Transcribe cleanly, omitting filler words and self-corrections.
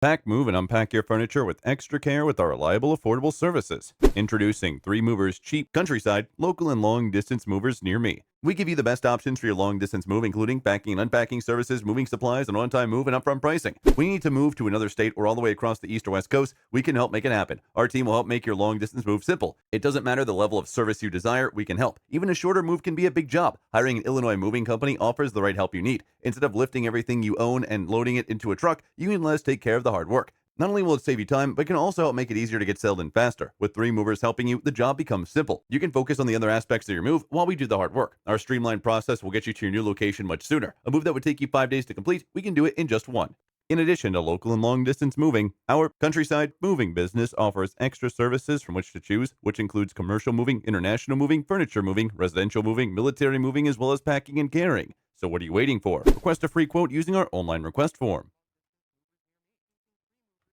Pack, move, and unpack your furniture with extra care with our reliable, affordable services. Introducing 3 Movers Cheap Countryside, local and long distance movers near me. We give you the best options for your long distance move, including packing and unpacking services, moving supplies, and on time move and upfront pricing. We need to move to another state or all the way across the east or west coast. We can help make it happen. Our team will help make your long distance move simple. It doesn't matter the level of service you desire, we can help. Even a shorter move can be a big job. Hiring an Illinois moving company offers the right help you need. Instead of lifting everything you own and loading it into a truck, you can let us take care of the hard work. Not only will it save you time, but can also help make it easier to get settled in faster. With 3 movers helping you, the job becomes simple. You can focus on the other aspects of your move while we do the hard work. Our streamlined process will get you to your new location much sooner. A move that would take you 5 days to complete, we can do it in just 1. In addition to local and long distance moving, our Countryside Moving business offers extra services from which to choose, which includes commercial moving, international moving, furniture moving, residential moving, military moving, as well as packing and carrying. So what are you waiting for? Request a free quote using our online request form.